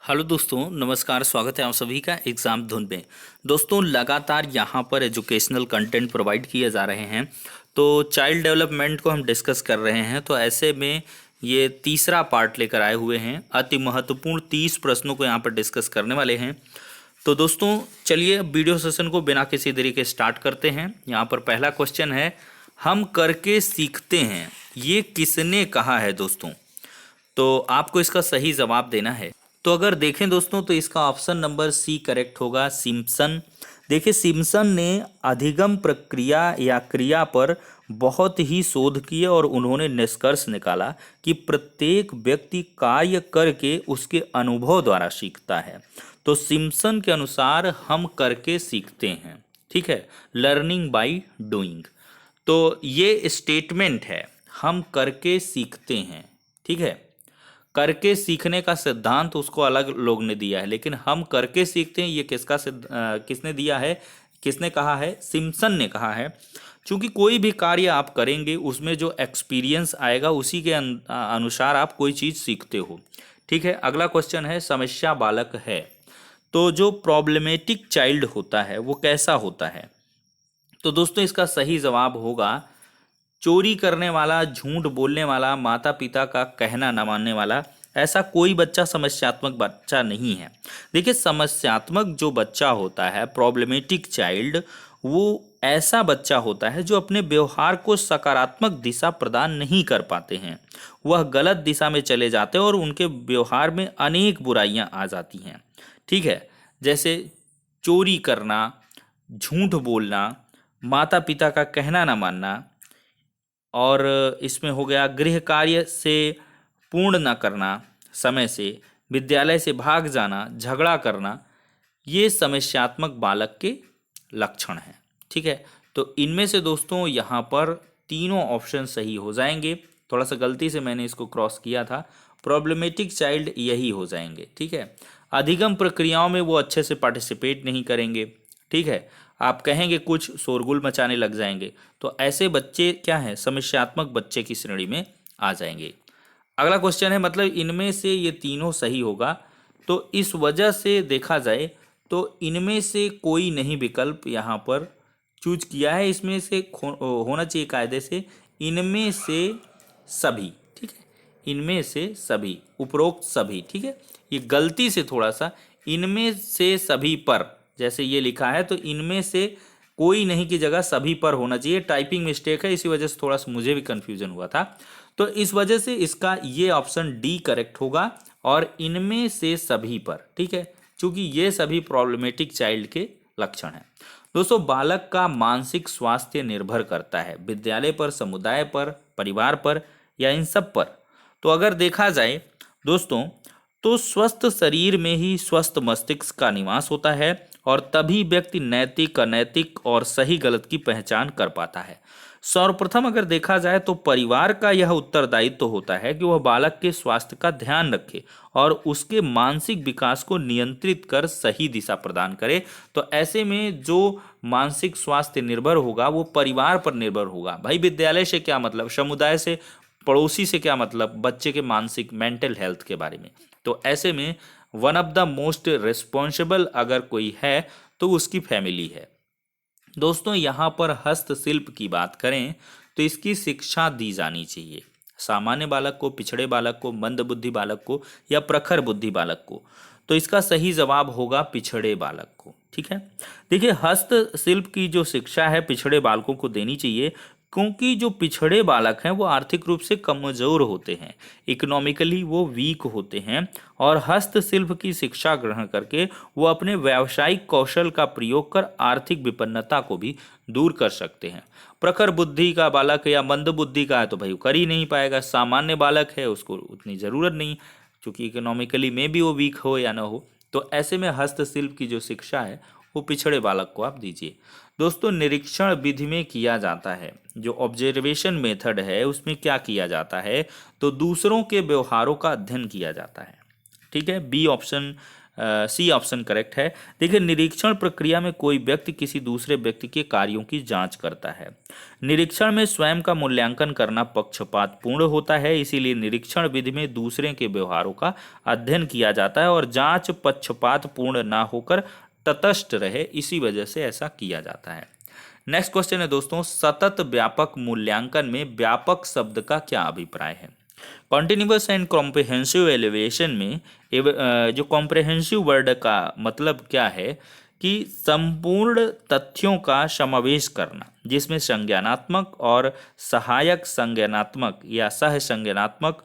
Hello दोस्तों, नमस्कार। स्वागत है आप सभी का एग्ज़ाम धुन में। दोस्तों, लगातार यहाँ पर एजुकेशनल कंटेंट प्रोवाइड किए जा रहे हैं, तो चाइल्ड डेवलपमेंट को हम डिस्कस कर रहे हैं। तो ऐसे में ये तीसरा पार्ट लेकर आए हुए हैं। अति महत्वपूर्ण 30 प्रश्नों को यहाँ पर डिस्कस करने वाले हैं। तो दोस्तों चलिए वीडियो सेशन को बिना किसी देरी के स्टार्ट करते हैं। यहाँ पर पहला क्वेश्चन है, हम करके सीखते हैं, ये किसने कहा है दोस्तों? तो आपको इसका सही जवाब देना है। तो अगर देखें दोस्तों तो इसका ऑप्शन नंबर सी करेक्ट होगा, सिम्पसन। देखिए, सिम्पसन ने अधिगम प्रक्रिया या क्रिया पर बहुत ही शोध किए और उन्होंने निष्कर्ष निकाला कि प्रत्येक व्यक्ति कार्य करके उसके अनुभव द्वारा सीखता है। तो सिम्पसन के अनुसार हम करके सीखते हैं, ठीक है, लर्निंग बाय डूइंग। तो ये स्टेटमेंट है, हम करके सीखते हैं, ठीक है। करके सीखने का सिद्धांत उसको अलग लोग ने दिया है, लेकिन हम करके सीखते हैं ये किसने दिया है, किसने कहा है? सिम्पसन ने कहा है। क्योंकि कोई भी कार्य आप करेंगे उसमें जो एक्सपीरियंस आएगा उसी के अनुसार आप कोई चीज़ सीखते हो, ठीक है। अगला क्वेश्चन है, समस्या बालक है। तो जो प्रॉब्लमेटिक चाइल्ड होता है वो कैसा होता है? तो दोस्तों इसका सही जवाब होगा, चोरी करने वाला, झूठ बोलने वाला, माता पिता का कहना न मानने वाला। ऐसा कोई बच्चा समस्यात्मक बच्चा नहीं है। देखिए, समस्यात्मक जो बच्चा होता है, प्रॉब्लमेटिक चाइल्ड, वो ऐसा बच्चा होता है जो अपने व्यवहार को सकारात्मक दिशा प्रदान नहीं कर पाते हैं। वह गलत दिशा में चले जाते हैं और उनके व्यवहार में अनेक बुराइयां आ जाती हैं, ठीक है। जैसे चोरी करना, झूठ बोलना, माता पिता का कहना न मानना, और इसमें हो गया गृह कार्य से पूर्ण न करना समय से, विद्यालय से भाग जाना, झगड़ा करना। ये समस्यात्मक बालक के लक्षण हैं, ठीक है। तो इनमें से दोस्तों यहाँ पर तीनों ऑप्शन सही हो जाएंगे। थोड़ा सा गलती से मैंने इसको क्रॉस किया था, प्रॉब्लमेटिक चाइल्ड यही हो जाएंगे, ठीक है। अधिगम प्रक्रियाओं में वो अच्छे से पार्टिसिपेट नहीं करेंगे, ठीक है। आप कहेंगे कुछ, शोरगुल मचाने लग जाएंगे। तो ऐसे बच्चे क्या हैं, समस्यात्मक बच्चे की श्रेणी में आ जाएंगे। अगला क्वेश्चन है, मतलब इनमें से ये तीनों सही होगा। तो इस वजह से देखा जाए तो इनमें से कोई नहीं विकल्प यहाँ पर चूज किया है। इसमें से होना चाहिए कायदे से इनमें से सभी, ठीक है, इनमें से सभी, उपरोक्त सभी, ठीक है। ये गलती से थोड़ा सा इनमें से सभी पर जैसे ये लिखा है, तो इनमें से कोई नहीं की जगह सभी पर होना चाहिए। टाइपिंग मिस्टेक है, इसी वजह से थोड़ा सा मुझे भी कंफ्यूजन हुआ था। तो इस वजह से इसका ये ऑप्शन डी करेक्ट होगा, और इनमें से सभी पर, ठीक है, क्योंकि ये सभी प्रॉब्लमेटिक चाइल्ड के लक्षण हैं। दोस्तों, बालक का मानसिक स्वास्थ्य निर्भर करता है विद्यालय पर, समुदाय पर, परिवार पर, या इन सब पर। तो अगर देखा जाए दोस्तों, तो स्वस्थ शरीर में ही स्वस्थ मस्तिष्क का निवास होता है, और तभी व्यक्ति नैतिक, अनैतिक और सही गलत की पहचान कर पाता है। सर्वप्रथम अगर देखा जाए तो परिवार का यह उत्तरदायित्व तो होता है कि वह बालक के स्वास्थ्य का ध्यान रखे और उसके मानसिक विकास को नियंत्रित कर सही दिशा प्रदान करे। तो ऐसे में जो मानसिक स्वास्थ्य निर्भर होगा वो परिवार पर निर्भर होगा। भाई, विद्यालय से क्या मतलब, समुदाय से, पड़ोसी से क्या मतलब, बच्चे के मानसिक मेंटल हेल्थ के बारे में। तो ऐसे में one of the most responsible अगर कोई है तो उसकी फैमिली है। दोस्तों, यहाँ पर हस्तशिल्प की बात करें तो इसकी शिक्षा दी जानी चाहिए। सामान्य बालक को, पिछड़े बालक को, मंदबुद्धि बालक को, या प्रखर बुद्धि बालक को। तो इसका सही जवाब होगा पिछड़े बालक को, ठीक है। देखिए, हस्तशिल्प की जो शिक्षा है पिछड़े बालकों को देनी चाहिए, क्योंकि जो पिछड़े बालक हैं वो आर्थिक रूप से कमजोर होते हैं, इकोनॉमिकली वो वीक होते हैं, और हस्तशिल्प की शिक्षा ग्रहण करके वो अपने व्यावसायिक कौशल का प्रयोग कर आर्थिक विपन्नता को भी दूर कर सकते हैं। प्रखर बुद्धि का बालक या मंद बुद्धि का है तो भाई वो कर ही नहीं पाएगा। सामान्य बालक है उसको उतनी ज़रूरत नहीं, क्योंकि इकोनॉमिकली में भी वो वीक हो या ना हो। तो ऐसे में हस्तशिल्प की जो शिक्षा है वो पिछड़े बालक को आप दीजिए। दोस्तों, निरीक्षण विधि में किया जाता है, जो ऑब्जर्वेशन मेथड है उसमें क्या किया जाता है, तो दूसरों के व्यवहारों का अध्ययन किया जाता है, ठीक है। B option C option correct है। देखिए, निरीक्षण प्रक्रिया में कोई व्यक्ति किसी दूसरे व्यक्ति के कार्यों की जांच करता है। निरीक्षण में स्वयं का मूल्यांकन करना पक्षपातपूर्ण होता है, इसीलिए निरीक्षण विधि में दूसरे के व्यवहारों का अध्ययन किया जाता है और जांच पक्षपातपूर्ण ना होकर तटस्थ रहे, इसी वजह से ऐसा किया जाता है। नेक्स्ट क्वेश्चन है दोस्तों, सतत व्यापक मूल्यांकन में व्यापक शब्द का क्या अभिप्राय है? कॉन्टिन्यूअस एंड कॉम्प्रिहेंसिव एलिवेशन में जो कॉम्प्रिहेंसिव वर्ड का मतलब क्या है कि संपूर्ण तथ्यों का समावेश करना, जिसमें संज्ञानात्मक और सहायक संज्ञानात्मक या सह संज्ञानात्मक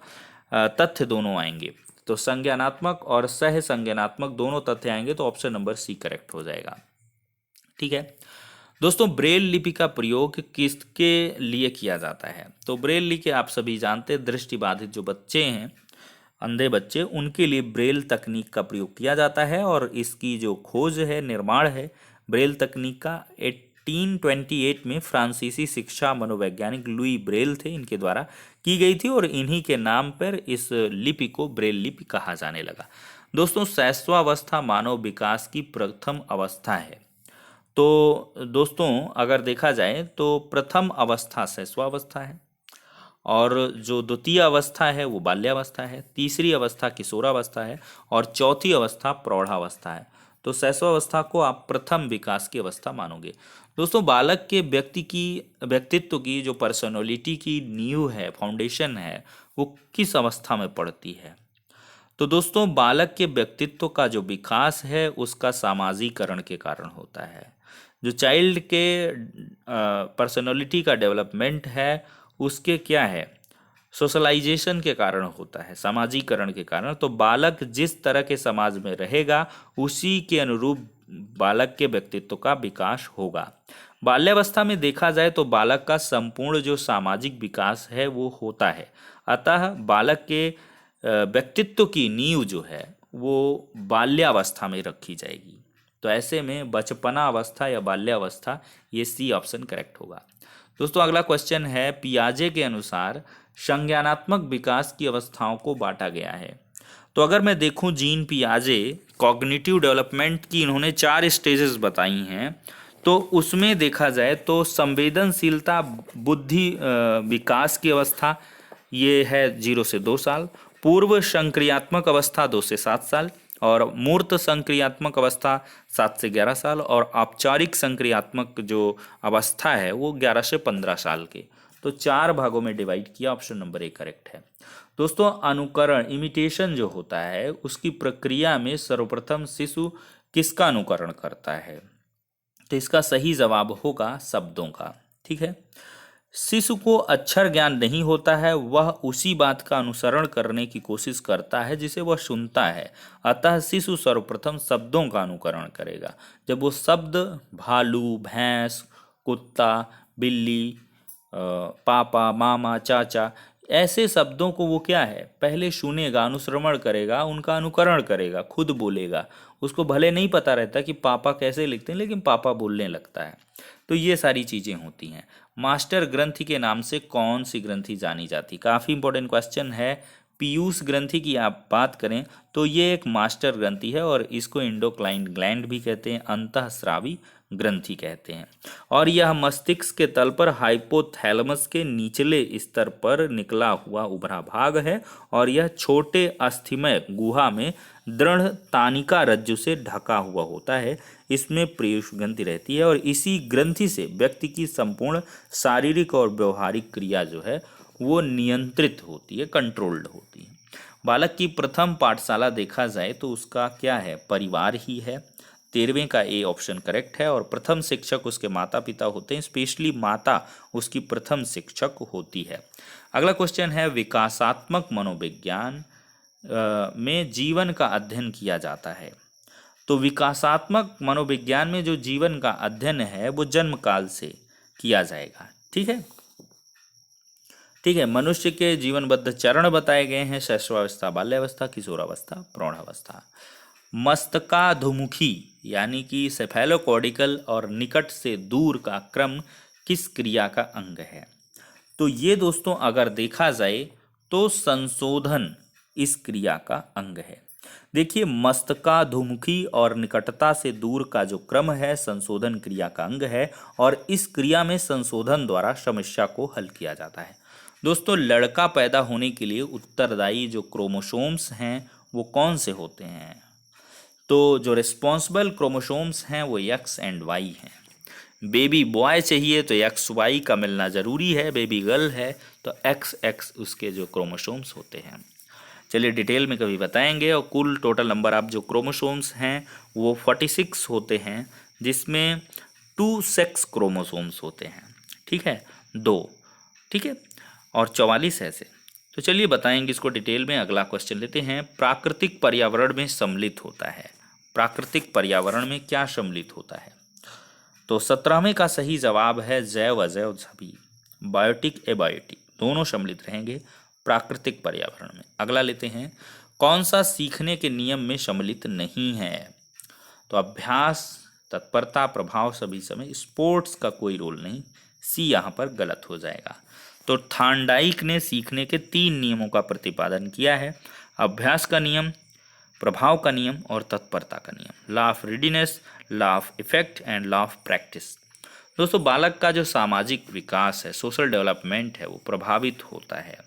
तथ्य दोनों आएंगे। तो संज्ञानात्मक और सह संज्ञानात्मक दोनों तथ्य आएंगे, तो ऑप्शन नंबर सी करेक्ट हो जाएगा। ठीक है दोस्तों, ब्रेल लिपि का प्रयोग किसके लिए किया जाता है? तो ब्रेल लिपि आप सभी जानते हैं, दृष्टिबाधित जो बच्चे हैं, अंधे बच्चे, उनके लिए ब्रेल तकनीक का प्रयोग किया जाता है और इसकी जो खोज है, निर्माण है ब्रेल तकनीक का 1828 में फ्रांसीसी शिक्षा मनोवैज्ञानिक लुई ब्रेल थे, इनके द्वारा की गई थी और इन्हीं के नाम पर इस लिपि को ब्रेल लिपि कहा जाने लगा। दोस्तों, शैशवावस्था मानव विकास की प्रथम अवस्था है। तो दोस्तों, अगर देखा जाए तो प्रथम अवस्था शैशवावस्था है और जो द्वितीय अवस्था है वो बाल्यावस्था है, तीसरी अवस्था किशोरावस्था है और चौथी अवस्था प्रौढ़ावस्था है। तो शैशवावस्था को आप प्रथम विकास की अवस्था मानोगे। दोस्तों, बालक के व्यक्तित्व की जो पर्सनैलिटी की नींव है, फाउंडेशन है, वो किस अवस्था में पड़ती है? तो दोस्तों, बालक के व्यक्तित्व का जो विकास है उसका सामाजिकरण के कारण होता है। जो चाइल्ड के पर्सनैलिटी का डेवलपमेंट है उसके क्या है, सोशलाइजेशन के कारण होता है, सामाजिकरण के कारण। तो बालक जिस तरह के समाज में रहेगा उसी के अनुरूप बालक के व्यक्तित्व का विकास होगा। बाल्यावस्था में देखा जाए तो बालक का संपूर्ण जो सामाजिक विकास है वो होता है, अतः बालक के व्यक्तित्व की नींव जो है वो बाल्यावस्था में रखी जाएगी। तो ऐसे में बचपना अवस्था या बाल्यावस्था, ये सी ऑप्शन करेक्ट होगा। दोस्तों, अगला क्वेश्चन है, पियाजे के अनुसार संज्ञानात्मक विकास की अवस्थाओं को बांटा गया है। तो अगर मैं देखूं, जीन पियाजे कॉग्निटिव डेवलपमेंट की इन्होंने 4 स्टेजेस बताई हैं। तो उसमें देखा जाए तो संवेदनशीलता बुद्धि विकास की अवस्था ये है 0 से 2 साल, पूर्व संक्रियात्मक अवस्था 2 से 7 साल और मूर्त संक्रियात्मक अवस्था 7 से 11 साल और औपचारिक संक्रियात्मक जो अवस्था है वो 11 से 15 साल के। तो 4 भागों में डिवाइड किया, ऑप्शन नंबर ए करेक्ट है। दोस्तों, अनुकरण इमिटेशन जो होता है उसकी प्रक्रिया में सर्वप्रथम शिशु किसका अनुकरण करता है? तो इसका सही जवाब होगा शब्दों का। ठीक है, शिशु को अक्षर ज्ञान नहीं होता है, वह उसी बात का अनुसरण करने की कोशिश करता है जिसे वह सुनता है, अतः शिशु सर्वप्रथम शब्दों का अनुकरण करेगा। जब वो शब्द भालू, भैंस, कुत्ता, बिल्ली, पापा, मामा, चाचा, ऐसे शब्दों को वो क्या है, पहले सुनेगा, अनुश्रवण करेगा, उनका अनुकरण करेगा, खुद बोलेगा। उसको भले नहीं पता रहता कि पापा कैसे लिखते हैं, लेकिन पापा बोलने लगता है। तो ये सारी चीज़ें होती हैं। मास्टर ग्रंथि के नाम से कौन सी ग्रंथि जानी जाती? काफ़ी इंपॉर्टेंट क्वेश्चन है। पीयूष ग्रंथि की आप बात करें तो ये एक मास्टर ग्रंथि है और इसको इंडोक्राइन ग्लैंड भी कहते हैं, अंतःस्रावी ग्रंथि कहते हैं। और यह मस्तिष्क के तल पर हाइपोथैलेमस के निचले स्तर पर निकला हुआ उभरा भाग है और यह छोटे अस्थिमय गुहा में दृढ़ तानिका रज्जु से ढका हुआ होता है। इसमें पीयूष ग्रंथि रहती है और इसी ग्रंथि से व्यक्ति की संपूर्ण शारीरिक और व्यवहारिक क्रिया जो है वो नियंत्रित होती है, कंट्रोल्ड होती है। बालक की प्रथम पाठशाला देखा जाए तो उसका क्या है, परिवार ही है। 13वें का ए ऑप्शन करेक्ट है और प्रथम शिक्षक उसके माता पिता होते हैं, स्पेशली माता उसकी प्रथम शिक्षक होती है। अगला क्वेश्चन है, विकासात्मक मनोविज्ञान में जीवन का अध्ययन किया जाता है। तो विकासात्मक मनोविज्ञान में जो जीवन का अध्ययन है वो जन्म काल से किया जाएगा। ठीक है, ठीक है। मनुष्य के जीवनबद्ध चरण बताए गए हैं, शैशवावस्था, बाल्यावस्था, किशोरावस्था, प्रौढ़ावस्था। मस्तकाधुमुखी यानी कि सेफेलोकॉर्डिकल और निकट से दूर का क्रम किस क्रिया का अंग है? तो ये दोस्तों अगर देखा जाए तो संशोधन इस क्रिया का अंग है। देखिए, मस्तकाधुमुखी और निकटता से दूर का जो क्रम है संशोधन क्रिया का अंग है, और इस क्रिया में संशोधन द्वारा समस्या को हल किया जाता है। दोस्तों, लड़का पैदा होने के लिए उत्तरदायी जो क्रोमोसोम्स हैं वो कौन से होते हैं? तो जो रिस्पॉन्सिबल क्रोमोसोम्स हैं वो एक्स एंड वाई हैं। बेबी बॉय चाहिए तो एक्स वाई का मिलना ज़रूरी है, बेबी गर्ल है तो एक्स एक्स उसके जो क्रोमोसोम्स होते हैं। चलिए डिटेल में कभी बताएंगे। और कुल टोटल नंबर ऑफ जो क्रोमोसोम्स हैं वो 46 होते हैं, जिसमें 2 सेक्स क्रोमोसोम्स होते हैं, ठीक है, 2, ठीक है, और 44 ऐसे। तो चलिए बताएंगे इसको डिटेल में। अगला क्वेश्चन लेते हैं, प्राकृतिक पर्यावरण में सम्मिलित होता है। प्राकृतिक पर्यावरण में क्या सम्मिलित होता है? तो 17वें का सही जवाब है जैव अजैव सभी, बायोटिक एबायोटिक दोनों सम्मिलित रहेंगे प्राकृतिक पर्यावरण में। अगला लेते हैं, कौन सा सीखने के नियम में सम्मिलित नहीं है? तो अभ्यास, तत्परता, प्रभाव, सभी समय, स्पोर्ट्स का कोई रोल नहीं, सी यहाँ पर गलत हो जाएगा। तो थार्नडाइक ने सीखने के 3 नियमों का प्रतिपादन किया है, अभ्यास का नियम, प्रभाव का नियम और तत्परता का नियम, law of readiness, law of effect and law of practice. दोस्तों, बालक का जो सामाजिक विकास है, सोशल डेवलपमेंट है, वो प्रभावित होता है।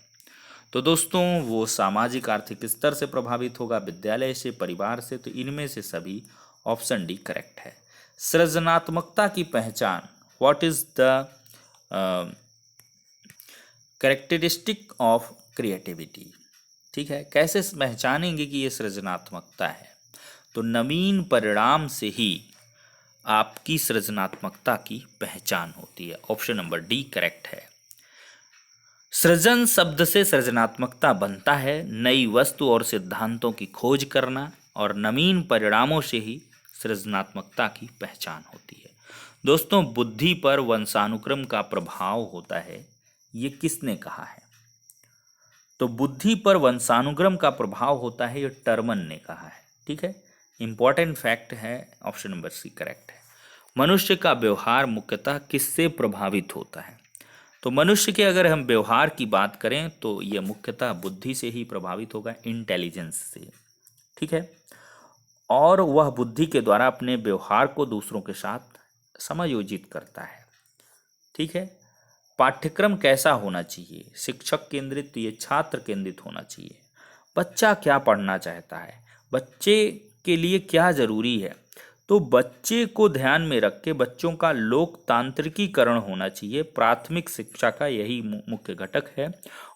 तो दोस्तों, वो सामाजिक आर्थिक स्तर से प्रभावित होगा, विद्यालय से, परिवार से, तो इनमें से सभी ऑप्शन डी करेक्ट है। सृजनात्मकता की पहचान, what is the characteristic of creativity, ठीक है, कैसे पहचानेंगे कि ये सृजनात्मकता है? तो नवीन परिणाम से ही आपकी सृजनात्मकता की पहचान होती है, ऑप्शन नंबर डी करेक्ट है। सृजन शब्द से सृजनात्मकता बनता है, नई वस्तु और सिद्धांतों की खोज करना, और नवीन परिणामों से ही सृजनात्मकता की पहचान होती है। दोस्तों, बुद्धि पर वंशानुक्रम का प्रभाव होता है, ये किसने कहा है? तो बुद्धि पर वंशानुक्रम का प्रभाव होता है, ये टर्मन ने कहा है, ठीक है, इंपॉर्टेंट फैक्ट है, ऑप्शन नंबर सी करेक्ट है। मनुष्य का व्यवहार मुख्यतः किससे प्रभावित होता है? तो मनुष्य के अगर हम व्यवहार की बात करें तो यह मुख्यतः बुद्धि से ही प्रभावित होगा, इंटेलिजेंस से, ठीक है, और वह बुद्धि के द्वारा अपने व्यवहार को दूसरों के साथ समायोजित करता है, ठीक है। पाठ्यक्रम कैसा होना चाहिए? शिक्षक केंद्रित या छात्र केंद्रित होना चाहिए? बच्चा क्या पढ़ना चाहता है? बच्चे के लिए क्या जरूरी है? तो बच्चे को ध्यान में रख के बच्चों का लोकतांत्रिकीकरण होना चाहिए, प्राथमिक शिक्षा का यही मुख्य घटक है,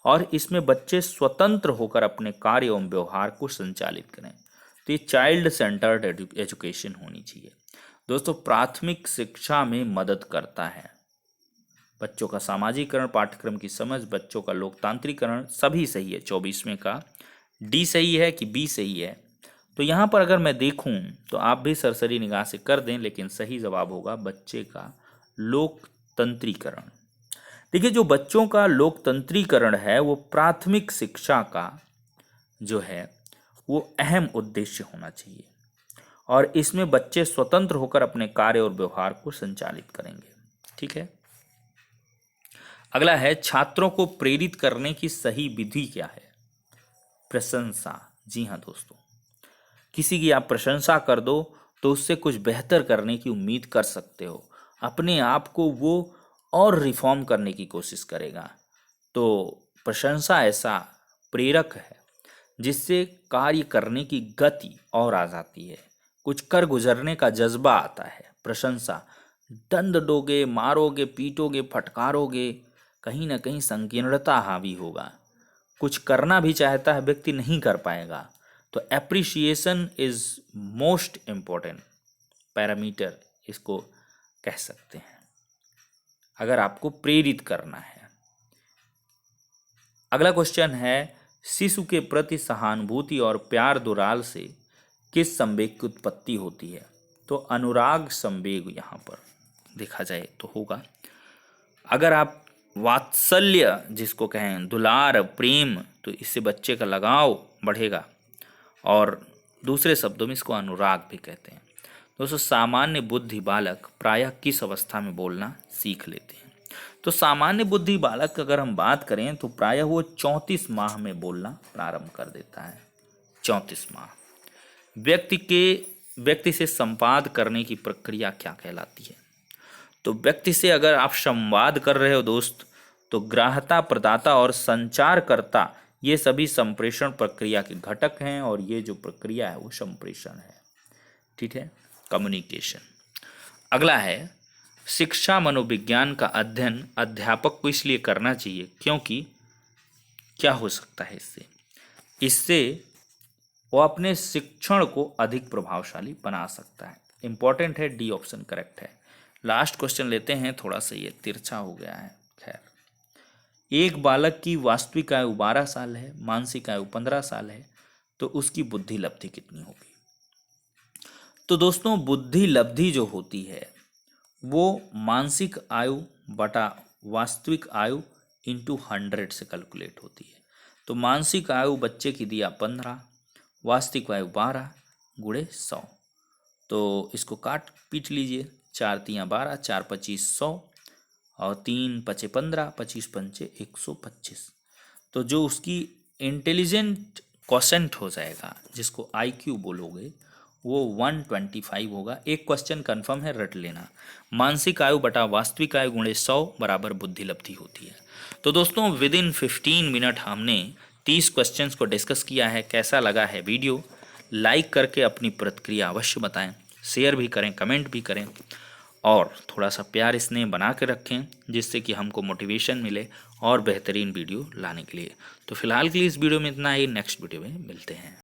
और इसमें बच्चे स्वतंत्र होकर अपने कार्य एवं व्यवहार को संचालित करें। तो ये चाइल्ड सेंटर्ड एजुकेशन होनी चाहिए। दोस्तों, प्राथमिक शिक्षा में मदद करता है बच्चों का सामाजिकरण, पाठ्यक्रम की समझ, बच्चों का लोकतांत्रिकरण, सभी सही है। 24वें का डी सही है कि बी सही है? तो यहाँ पर अगर मैं देखूं तो आप भी सरसरी निगाह से कर दें, लेकिन सही जवाब होगा बच्चे का लोकतंत्रीकरण। देखिए, जो बच्चों का लोकतंत्रीकरण है वो प्राथमिक शिक्षा का जो है वो अहम उद्देश्य होना चाहिए, और इसमें बच्चे स्वतंत्र होकर अपने कार्य और व्यवहार को संचालित करेंगे, ठीक है। अगला है, छात्रों को प्रेरित करने की सही विधि क्या है? प्रशंसा। जी हाँ दोस्तों, किसी की आप प्रशंसा कर दो तो उससे कुछ बेहतर करने की उम्मीद कर सकते हो, अपने आप को वो और रिफॉर्म करने की कोशिश करेगा। तो प्रशंसा ऐसा प्रेरक है जिससे कार्य करने की गति और आ जाती है, कुछ कर गुजरने का जज्बा आता है। प्रशंसा, दंड दोगे, मारोगे, पीटोगे, फटकारोगे, कहीं ना कहीं संकीर्णता हावी होगा, कुछ करना भी चाहता है व्यक्ति नहीं कर पाएगा। तो appreciation is most important parameter, इसको कह सकते हैं, अगर आपको प्रेरित करना है। अगला क्वेश्चन है, शिशु के प्रति सहानुभूति और प्यार दुलार से किस संवेग की उत्पत्ति होती है? तो अनुराग संवेग यहाँ पर देखा जाए तो होगा। अगर आप वात्सल्य जिसको कहें, दुलार, प्रेम, तो इससे बच्चे का लगाव बढ़ेगा, और दूसरे शब्दों में इसको अनुराग भी कहते हैं। दोस्तों, सामान्य बुद्धि बालक प्रायः किस अवस्था में बोलना सीख लेते हैं? तो सामान्य बुद्धि बालक अगर हम बात करें तो प्रायः वो 34 माह में बोलना प्रारंभ कर देता है, 34 माह, व्यक्ति से संवाद करने की प्रक्रिया क्या कहलाती है? तो व्यक्ति से अगर आप संवाद कर रहे हो दोस्त, तो ग्राहता, प्रदाता और संचारकर्ता ये सभी संप्रेषण प्रक्रिया के घटक हैं, और ये जो प्रक्रिया है वो संप्रेषण है। ठीक है, कम्युनिकेशन। अगला है, शिक्षा मनोविज्ञान का अध्ययन अध्यापक को इसलिए करना चाहिए क्योंकि क्या हो सकता है इससे वो अपने शिक्षण को अधिक प्रभावशाली बना सकता है। इंपॉर्टेंट है, डी ऑप्शन करेक्ट है। लास्ट क्वेश्चन लेते हैं, थोड़ा सा ये तिरछा हो गया है। खैर, एक बालक की वास्तविक आयु 12 साल है, मानसिक आयु 15 साल है, तो उसकी बुद्धि लब्धि कितनी होगी? तो दोस्तों, बुद्धि लब्धि जो होती है वो मानसिक आयु बटा वास्तविक आयु इंटू 100 से कैलकुलेट होती है। तो मानसिक आयु बच्चे की दिया 15, वास्तविक आयु 12 गुणे 100। तो इसको काट पीट लीजिए, 4 तियाँ 12, 4 25 100 और 3 पचे 15, 25 पंचे 125। तो जो उसकी इंटेलिजेंट क्वोशेंट हो जाएगा, जिसको IQ बोलोगे, वो 125 होगा। एक क्वेश्चन कंफर्म है, रट लेना। मानसिक आयु बटा वास्तविक आयु गुणे 100 बराबर बुद्धि लब्धि होती है। तो दोस्तों, विद इन 15 मिनट हमने 30 क्वेश्चंस को डिस्कस किया है। कैसा लगा है वीडियो? लाइक करके अपनी प्रतिक्रिया अवश्य बताएं, शेयर भी करें, कमेंट भी करें, और थोड़ा सा प्यार स्नेह बना के रखें, जिससे कि हमको मोटिवेशन मिले और बेहतरीन वीडियो लाने के लिए। तो फिलहाल के लिए इस वीडियो में इतना ही। नेक्स्ट वीडियो में मिलते हैं।